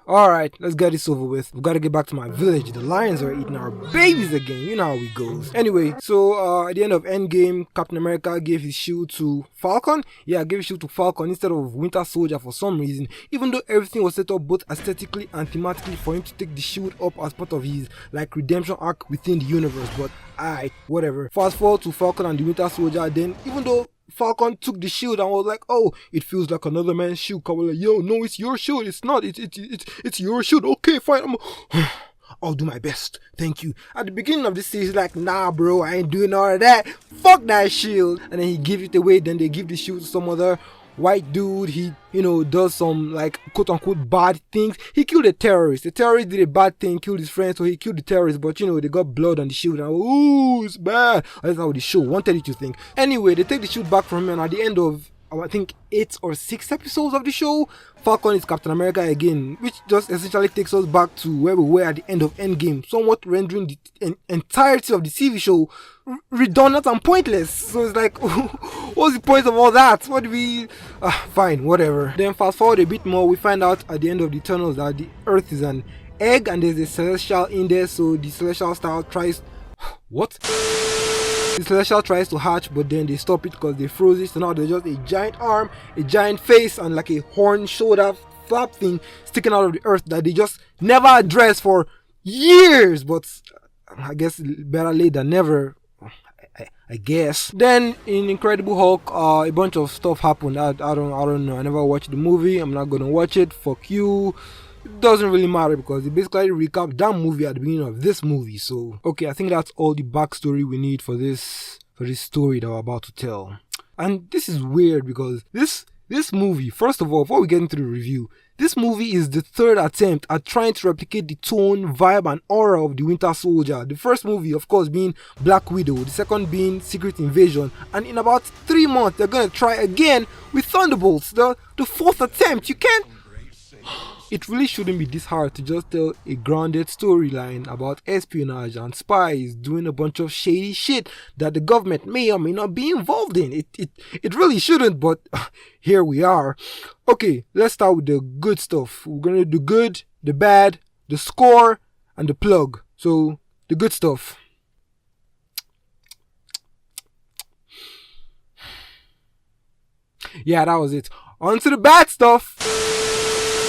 Alright, let's get this over with. We've got to get back to my village. The lions are eating our babies again. You know how it goes. Anyway, so at the end of Endgame, Captain America gave his shield to Falcon. Yeah, gave his shield to Falcon instead of Winter Soldier for some reason. Even though everything was set up both aesthetically and thematically for him to take the shield up as part of his redemption arc within the universe. But alright, whatever. Fast forward to Falcon and the Winter Soldier. Then even though Falcon took the shield and was like, oh, it feels like another man's shield. I was like, yo, no, it's your shield. It's not. It's your shield. Okay, fine. I'll do my best. Thank you. At the beginning of this series, like, nah, bro, I ain't doing all of that. Fuck that shield. And then he gives it away. Then they give the shield to some other white dude. He, does some quote unquote bad things. He killed a terrorist. The terrorist did a bad thing, killed his friend, so he killed the terrorist. But they got blood on the shield. And ooh, it's bad. That's how the show wanted you to think. Anyway, they take the shield back from him, and at the end of I think 8 or 6 episodes of the show, Falcon is Captain America again, which just essentially takes us back to where we were at the end of Endgame, somewhat rendering the entirety of the TV show redundant and pointless. So it's like, what's the point of all that? What do we... fine, whatever. Then fast forward a bit more, we find out at the end of the tunnels that the Earth is an egg and there's a Celestial in there, so the Celestial Star tries... What? The Celestial tries to hatch, but then they stop it because they froze it. So now there's just a giant arm, a giant face, and like a horn shoulder flap thing sticking out of the earth that they just never addressed for years. But I guess better late than never, I guess. Then in Incredible Hulk, a bunch of stuff happened. I don't know. I never watched the movie. I'm not gonna watch it. Fuck you. It doesn't really matter because they basically recap that movie at the beginning of this movie. So okay, I think that's all the backstory we need for this story that we're about to tell. And this is weird because this movie, first of all, before we get into the review, this movie is the third attempt at trying to replicate the tone, vibe, and aura of the Winter Soldier. The first movie, of course, being Black Widow, the second being Secret Invasion, and in about 3 months they're gonna try again with Thunderbolts, the fourth attempt. You can't... It really shouldn't be this hard to just tell a grounded storyline about espionage and spies doing a bunch of shady shit that the government may or may not be involved in. It really shouldn't, but here we are. Okay, let's start with the good stuff. We're gonna do good, the bad, the score, and the plug. So, the good stuff. Yeah, that was it. On to the bad stuff.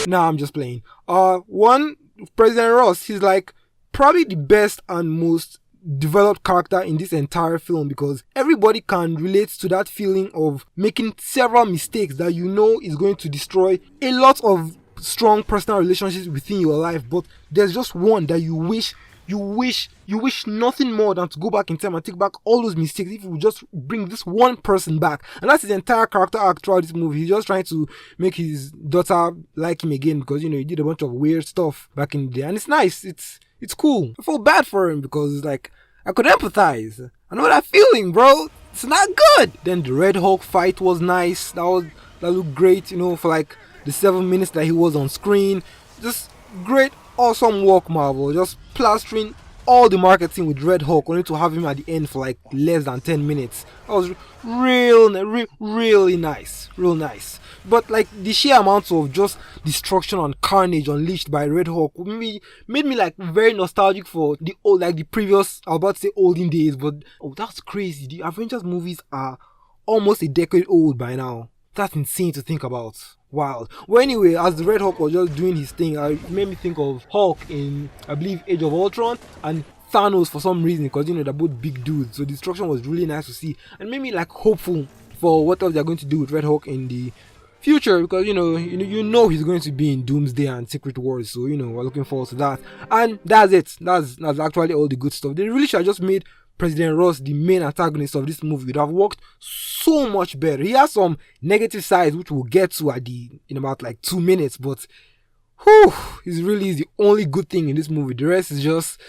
Nah, I'm just playing. One, President Ross, he's like probably the best and most developed character in this entire film because everybody can relate to that feeling of making several mistakes that is going to destroy a lot of strong personal relationships within your life, but there's just one that you wish nothing more than to go back in time and take back all those mistakes if you would just bring this one person back. And that's his entire character arc throughout this movie. He's just trying to make his daughter like him again because, he did a bunch of weird stuff back in the day. And it's nice. It's cool. I feel bad for him because, I could empathize. I know that feeling, bro. It's not good. Then the Red Hulk fight was nice. That looked great, for the 7 minutes that he was on screen. Just great. Awesome work, Marvel, just plastering all the marketing with Red Hulk only to have him at the end for less than 10 minutes. That was really nice, real nice. But the sheer amount of just destruction and carnage unleashed by Red Hulk made me very nostalgic for the old, the previous, I was about to say olden days, but that's crazy. The Avengers movies are almost a decade old by now. That's insane to think about. Wow. Well, anyway, as the Red Hulk was just doing his thing, it made me think of Hulk in, I believe, Age of Ultron, and Thanos for some reason, because they're both big dudes. So destruction was really nice to see, and made me hopeful for what else they're going to do with Red Hulk in the future, because he's going to be in Doomsday and Secret Wars. So we're looking forward to that. And that's it. That's actually all the good stuff. They really should have just made President Ross the main antagonist of this movie. It would have worked so much better. He has some negative sides which we'll get to in about 2 minutes, but he's really the only good thing in this movie. The rest is just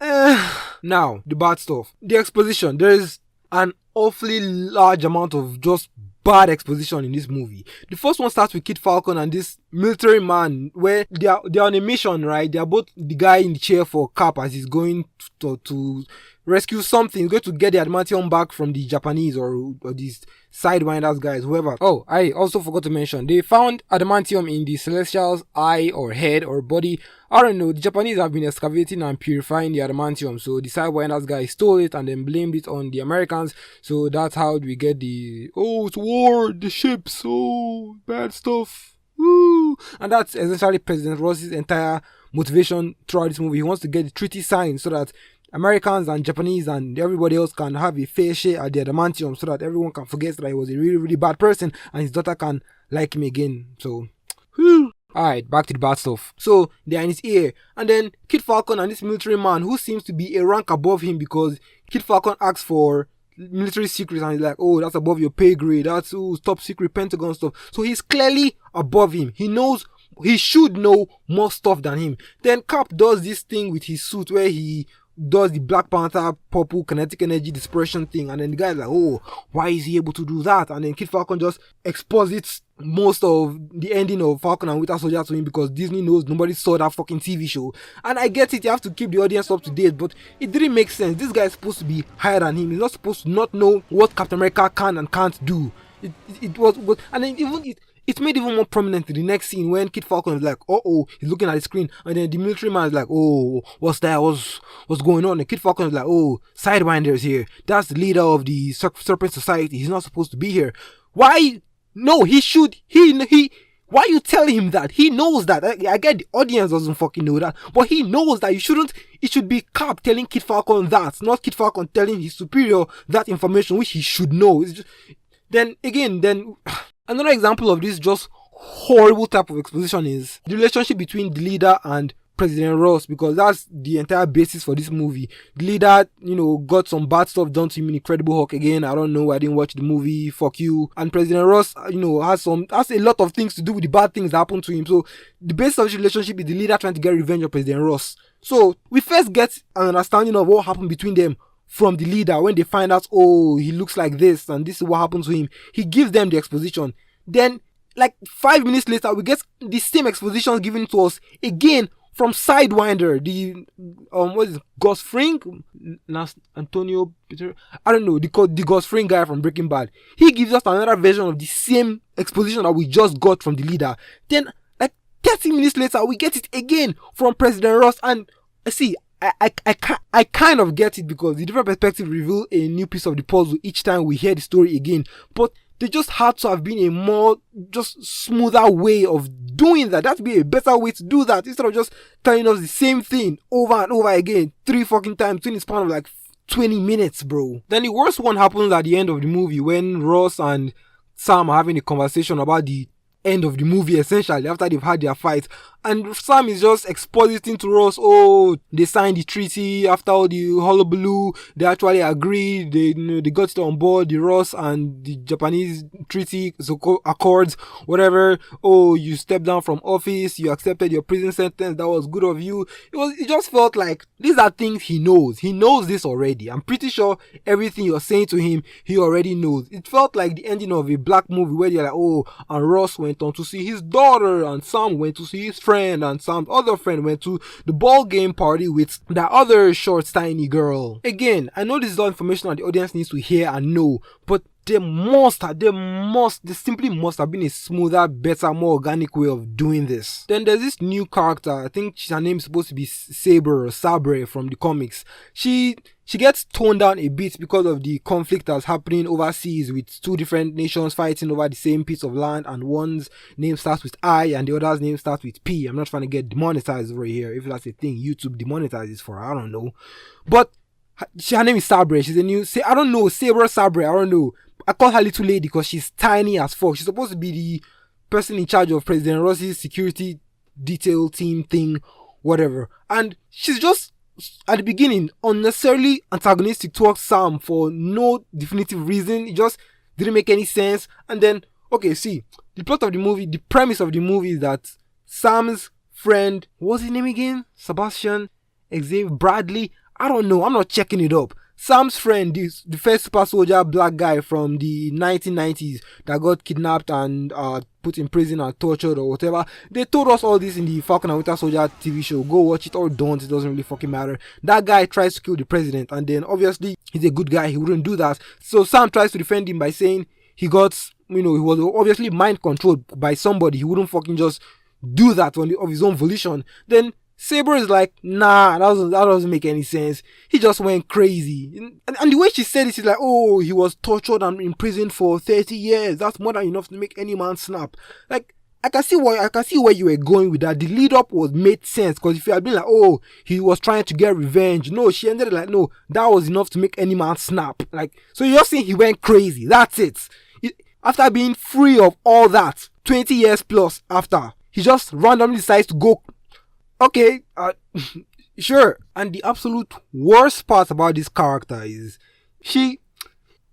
Now the bad stuff. The exposition. There is an awfully large amount of just bad exposition in this movie. The first one starts with Kid Falcon and this military man where they're on a mission, right? They're both the guy in the chair for Cap as he's going to rescue something. He's going to get the adamantium back from the Japanese or these Sidewinders guys, whoever. Oh, I also forgot to mention, they found adamantium in the Celestial's eye or head or body. I don't know, the Japanese have been excavating and purifying the adamantium, so the Sidewinders guys stole it and then blamed it on the Americans. So that's how we get the, oh, it's war, the ships, oh, bad stuff. Woo. And that's essentially President Ross's entire motivation throughout this movie. He wants to get the treaty signed so that Americans and Japanese and everybody else can have a fair share at the adamantium, so that everyone can forget that he was a really, really bad person and his daughter can like him again. So, alright, back to the bad stuff. So, they're in his ear, and then Kid Falcon and this military man who seems to be a rank above him, because Kid Falcon asks for military secrets and he's like, oh, that's above your pay grade, that's top secret Pentagon stuff. So he's clearly above him. He should know more stuff than him. Then Cap does this thing with his suit where he does the Black Panther purple kinetic energy dispersion thing, and then the guy's like, oh, why is he able to do that? And then Kid Falcon just exposits most of the ending of Falcon and Winter Soldier to him, because Disney knows nobody saw that fucking TV show. And I get it, you have to keep the audience up to date, but it didn't make sense. This guy is supposed to be higher than him. He's not supposed to not know what Captain America can and can't do. It was, and then even it's made even more prominent in the next scene when Kid Falcon is like, oh, he's looking at the screen, and then the military man is like, oh, what's that? What's going on? And Kid Falcon is like, oh, Sidewinder's here. That's the leader of the Serpent Society. He's not supposed to be here. Why? No, he should. Why you telling him that? He knows that. I get the audience doesn't fucking know that, but he knows that you shouldn't. It should be Cap telling Kid Falcon that, not Kid Falcon telling his superior that information, which he should know. Then another example of this just horrible type of exposition is the relationship between the leader and President Ross, because that's the entire basis for this movie. The leader, got some bad stuff done to him in Incredible Hulk again. I don't know, I didn't watch the movie, fuck you. And President Ross, has a lot of things to do with the bad things that happened to him. So the basis of this relationship is the leader trying to get revenge on President Ross. So we first get an understanding of what happened between them from the leader when they find out, oh, he looks like this and this is what happened to him. He gives them the exposition. Then, like 5 minutes later, we get the same exposition given to us again from Sidewinder, the Gus Fring, Antonio Peter, I don't know, the Gus Fring guy from Breaking Bad. He gives us another version of the same exposition that we just got from the leader. Then, like 30 minutes later, we get it again from President Ross. And see, I kind of get it, because the different perspective reveal a new piece of the puzzle each time we hear the story again. But they just had to have been a more just smoother way of doing that. That'd be a better way to do that, instead of just telling us the same thing over and over again 3 fucking times in the span of like 20 minutes, bro. Then the worst one happens at the end of the movie when Ross and Sam are having a conversation about the end of the movie, essentially, after they've had their fight. And Sam is just expositing to Ross, oh, they signed the treaty after all the hullabaloo. They actually agreed. They got it on board, the Ross and the Japanese treaty accords, whatever. Oh, you stepped down from office. You accepted your prison sentence. That was good of you. It just felt like these are things he knows. He knows this already. I'm pretty sure everything you're saying to him, he already knows. It felt like the ending of a black movie where they're like, oh, and Ross went on to see his daughter, and Sam went to see his friend, and Sam's other friend went to the ball game party with that other short, tiny girl. Again, I know this is all information that the audience needs to hear and know, but they simply must have been a smoother, better, more organic way of doing this. Then there's this new character, I think her name is supposed to be Sabre from the comics. She gets toned down a bit because of the conflict that's happening overseas with 2 different nations fighting over the same piece of land, and one's name starts with I and the other's name starts with P. I'm not trying to get demonetized over here, if that's a thing YouTube demonetizes for, I don't know. But her name is Sabre. She's a new, I don't know, Sabre, I don't know. I call her little lady because she's tiny as fuck. She's supposed to be the person in charge of President Ross's security detail team thing, whatever. And she's just, at the beginning, unnecessarily antagonistic towards Sam for no definitive reason. It just didn't make any sense. And then, okay, see, the plot of the movie, the premise of the movie is that Sam's friend, what's his name again? Sebastian, Xavier, Bradley, I don't know, I'm not checking it up. Sam's friend, the first super soldier black guy from the 1990s that got kidnapped and put in prison and tortured or whatever. They told us all this in the Falcon and Winter Soldier TV show. Go watch it or don't, it doesn't really fucking matter. That guy tries to kill the president, and then obviously he's a good guy, he wouldn't do that. So Sam tries to defend him by saying he got, he was obviously mind controlled by somebody. He wouldn't fucking just do that of his own volition. Then Saber is like, nah, that doesn't make any sense. He just went crazy. And the way she said it, she's like, oh, he was tortured and imprisoned for 30 years. That's more than enough to make any man snap. Like, I can see where you were going with that. The lead up made sense, because if you had been like, oh, he was trying to get revenge. No, she ended like, no, that was enough to make any man snap. Like, so you're saying he went crazy. That's it. After being free of all that, 20 years plus after, he just randomly decides to go. Okay, sure. And the absolute worst part about this character is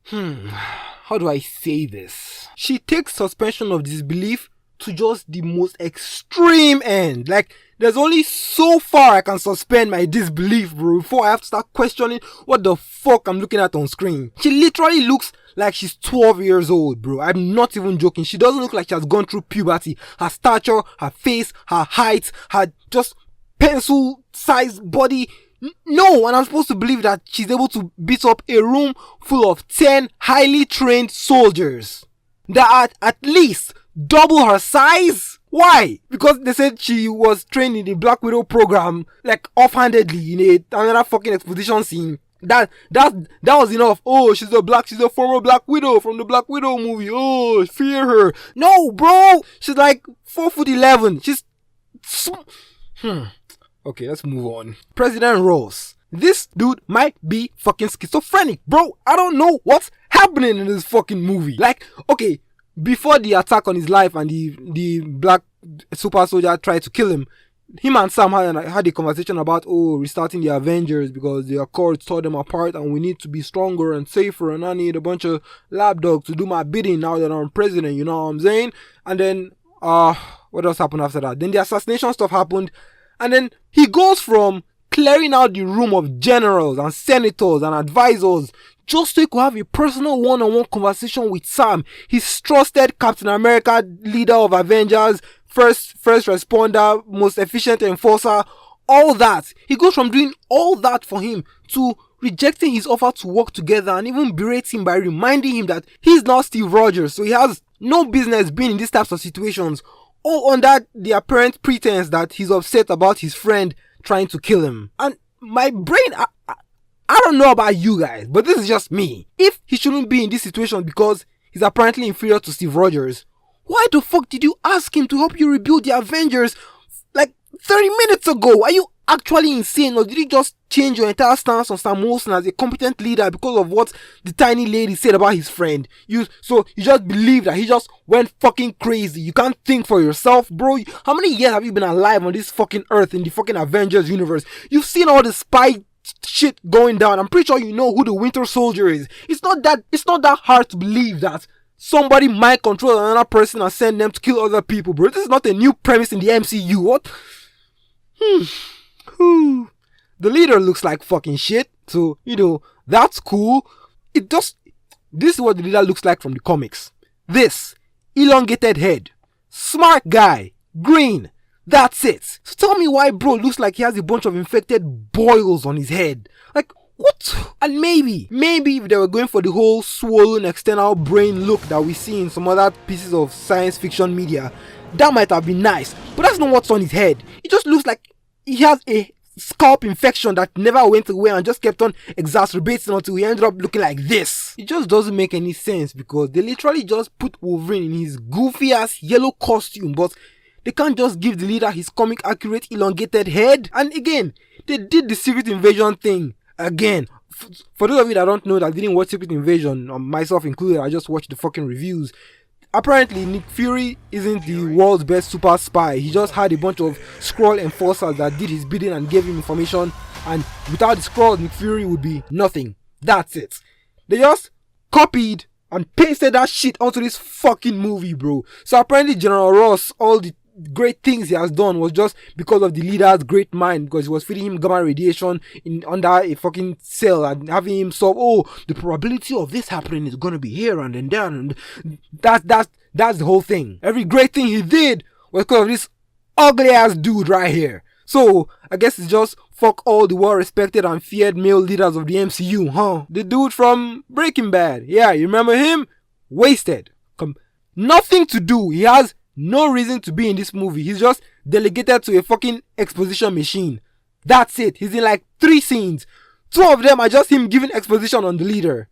how do I say this? She takes suspension of disbelief to just the most extreme end. Like, there's only so far I can suspend my disbelief, bro, before I have to start questioning what the fuck I'm looking at on screen. She literally looks like she's 12 years old, bro. I'm not even joking. She doesn't look like she has gone through puberty. Her stature, her face, her height, her just pencil-sized body. No, and I'm supposed to believe that she's able to beat up a room full of 10 highly trained soldiers that are at least double her size? Why? Because they said she was trained in the Black Widow program, like offhandedly in another fucking exposition scene. That was enough. Oh, she's a former Black Widow from the Black Widow movie. Oh, fear her. No, bro. She's like 4'11". She's Okay, let's move on. President Ross. This dude might be fucking schizophrenic, bro. I don't know what's happening in this fucking movie. Like, okay, before the attack on his life and the black super soldier tried to kill him and Sam had a conversation about, restarting the Avengers because the Accords tore them apart and we need to be stronger and safer, and I need a bunch of lapdogs to do my bidding now that I'm president, you know what I'm saying? And then, what else happened after that? Then the assassination stuff happened, and then he goes from clearing out the room of generals and senators and advisors just so he could have a personal one-on-one conversation with Sam, his trusted Captain America, leader of Avengers, first responder, most efficient enforcer, all that. He goes from doing all that for him to rejecting his offer to work together and even berate him by reminding him that he's not Steve Rogers, so he has no business being in these types of situations, all under the apparent pretense that he's upset about his friend trying to kill him. And my brain, I don't know about you guys, but this is just me. If he shouldn't be in this situation because he's apparently inferior to Steve Rogers, why the fuck did you ask him to help you rebuild the Avengers like 30 minutes ago? Are you actually insane, or did you just change your entire stance on Sam Wilson as a competent leader because of what the tiny lady said about his friend? So you just believe that he just went fucking crazy? You can't think for yourself, bro? How many years have you been alive on this fucking earth in the fucking Avengers universe? You've seen all the spy shit going down. I'm pretty sure you know who the Winter Soldier is. It's not that hard to believe that somebody might control another person and send them to kill other people, bro. This is not a new premise in the MCU. What? The leader looks like fucking shit, so that's cool. This is what the leader looks like from the comics. This elongated head, smart guy, green. That's it. So tell me why bro looks like he has a bunch of infected boils on his head. Like, what? And maybe if they were going for the whole swollen external brain look that we see in some other pieces of science fiction media, that might have been nice. But that's not what's on his head. It just looks like he has a scalp infection that never went away and just kept on exacerbating until he ended up looking like this. It just doesn't make any sense because they literally just put Wolverine in his goofy ass yellow costume, but they can't just give the leader his comic accurate elongated head. And again, they did the Secret Invasion thing again. For those of you that don't know, that didn't watch Secret Invasion, myself included, I just watched the fucking reviews. Apparently, Nick Fury isn't the world's best super spy. He just had a bunch of Skrull enforcers that did his bidding and gave him information. And without the Skrull, Nick Fury would be nothing. That's it. They just copied and pasted that shit onto this fucking movie, bro. So apparently, General Ross, all the great things he has done was just because of the leader's great mind, because he was feeding him gamma radiation in under a fucking cell and having him solve, oh, the probability of this happening is gonna be here and then there, and that's the whole thing. Every great thing he did was because of this ugly ass dude right here. So I guess it's just fuck all the well-respected and feared male leaders of the MCU, huh? The dude from Breaking Bad, yeah, you remember him? Wasted. Nothing to do. He has no reason to be in this movie. He's just delegated to a fucking exposition machine. That's it. He's in like 3 scenes. 2 of them are just him giving exposition on the leader.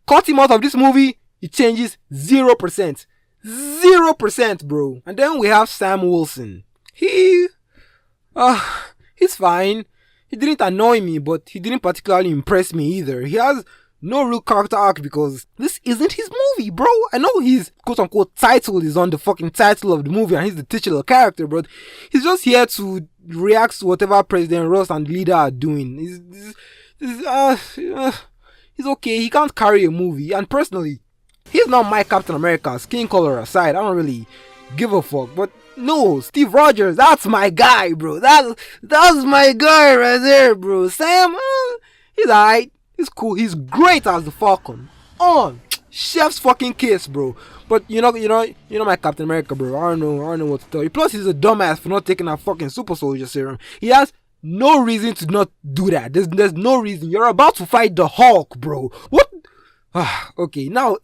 Cut him out of this movie, it changes 0%. 0%, bro. And then we have Sam Wilson. He's fine. He didn't annoy me, but he didn't particularly impress me either. He has no real character arc because this isn't his movie, bro. I know his quote-unquote title is on the fucking title of the movie and he's the titular character, but he's just here to react to whatever President Ross and the leader are doing. He's okay. He can't carry a movie, and personally, he's not my Captain America. Skin color aside, I don't really give a fuck, but no, Steve Rogers, that's my guy, bro. That's my guy right there, bro. Sam, he's alright. He's cool. He's great as the Falcon. Chef's fucking kiss, bro. But you know my Captain America, bro. I don't know what to tell you. Plus, he's a dumbass for not taking a fucking super soldier serum. He has no reason to not do that. There's no reason. You're about to fight the Hulk, bro. What? Okay, now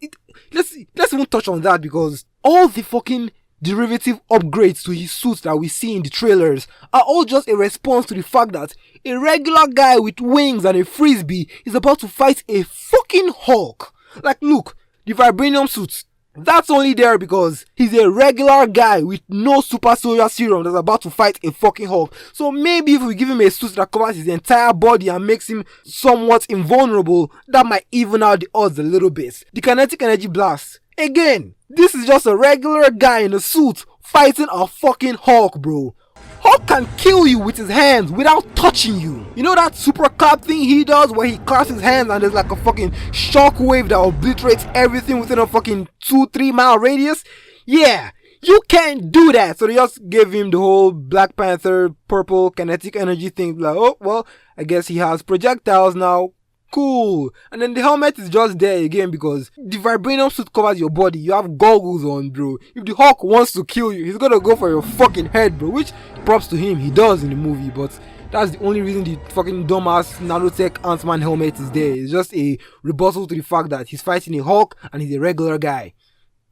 let's even touch on that, because all the fucking derivative upgrades to his suits that we see in the trailers are all just a response to the fact that a regular guy with wings and a frisbee is about to fight a fucking Hulk. Like, look, the vibranium suits, that's only there because he's a regular guy with no super soldier serum that's about to fight a fucking Hulk. So maybe if we give him a suit that covers his entire body and makes him somewhat invulnerable, that might even out the odds a little bit. The kinetic energy blast, again, this is just a regular guy in a suit fighting a fucking Hulk, bro. Hulk can kill you with his hands without touching you. You know that super clap thing he does where he claps his hands and there's like a fucking shockwave that obliterates everything within a fucking 2-3 mile radius? Yeah, you can't do that. So they just gave him the whole Black Panther purple kinetic energy thing. Like, oh, well, I guess he has projectiles now. Cool. And then the helmet is just there again because the vibranium suit covers your body. You have goggles on, bro. If the Hulk wants to kill you, he's gonna go for your fucking head, bro. Which, props to him, he does in the movie. But that's the only reason the fucking dumbass nanotech Ant-Man helmet is there. It's just a rebuttal to the fact that he's fighting a Hulk and he's a regular guy.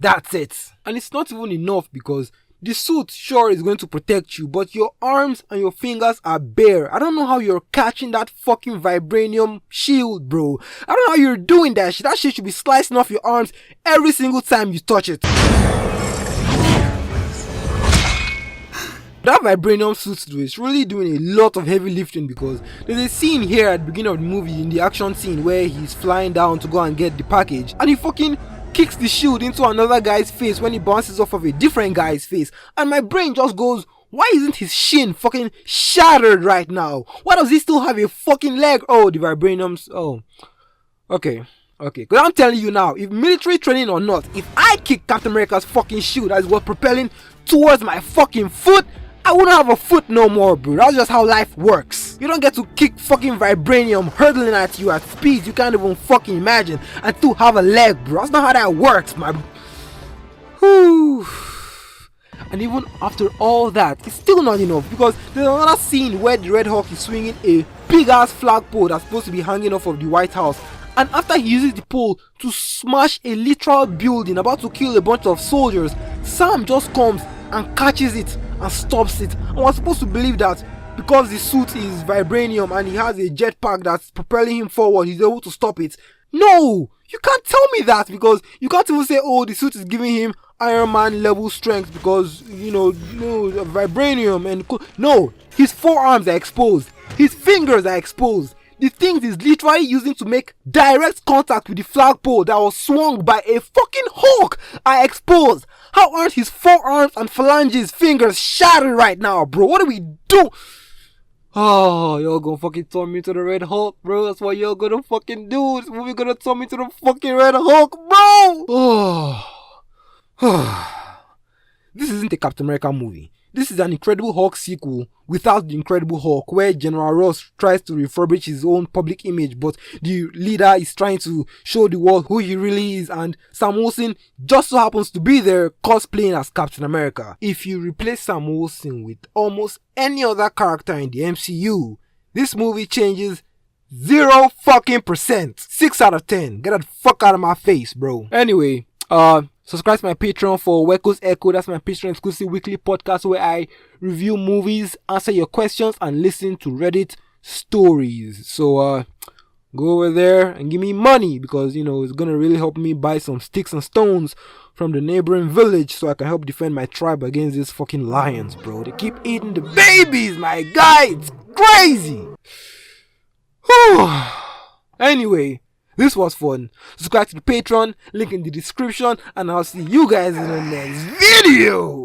That's it. And it's not even enough because the suit sure is going to protect you, but your arms and your fingers are bare. I don't know how you're catching that fucking vibranium shield, bro. I don't know how you're doing that shit. That shit should be slicing off your arms every single time you touch it. That vibranium suit though is really doing a lot of heavy lifting, because there's a scene here at the beginning of the movie, in the action scene, where he's flying down to go and get the package and he fucking kicks the shield into another guy's face when he bounces off of a different guy's face, and my brain just goes, why isn't his shin fucking shattered right now? Why does he still have a fucking leg? Oh, the vibraniums. Oh, okay, because I'm telling you now, if military training or not, if I kick Captain America's fucking shield as was propelling towards my fucking foot, I wouldn't have a foot no more, bro. That's just how life works. You don't get to kick fucking vibranium hurtling at you at speeds you can't even fucking imagine and still have a leg, bro. That's not how that works, man. Whew. And even after all that, it's still not enough, because there's another scene where the Red Hulk is swinging a big ass flagpole that's supposed to be hanging off of the White House, and after he uses the pole to smash a literal building about to kill a bunch of soldiers, Sam just comes and catches it and stops it. And we're supposed to believe that because the suit is vibranium and he has a jetpack that's propelling him forward, he's able to stop it. No! You can't tell me that, because you can't even say, oh, the suit is giving him Iron Man level strength because, you know, vibranium and... No! His forearms are exposed. His fingers are exposed. The things he's literally using to make direct contact with the flagpole that was swung by a fucking Hulk are exposed. How aren't his forearms and phalanges fingers shattered right now, bro? What do we do? Oh, y'all gonna fucking turn me to the Red Hulk, bro. That's what y'all gonna fucking do. This movie gonna turn me to the fucking Red Hulk, bro. Oh. this isn't a Captain America movie. This is an Incredible Hulk sequel without the Incredible Hulk, where General Ross tries to refurbish his own public image, but the leader is trying to show the world who he really is, and Sam Wilson just so happens to be there cosplaying as Captain America. If you replace Sam Wilson with almost any other character in the MCU, this movie changes 0%. 6 out of 10. Get the fuck out of my face, bro. Anyway, subscribe to my Patreon for Weko's Echo. That's my Patreon exclusive weekly podcast where I review movies, answer your questions, and listen to Reddit stories. So go over there and give me money, because it's gonna really help me buy some sticks and stones from the neighboring village so I can help defend my tribe against these fucking lions, bro. They keep eating the babies, my guy. It's crazy. Anyway, this was fun. Subscribe to the Patreon, link in the description, and I'll see you guys in the next video.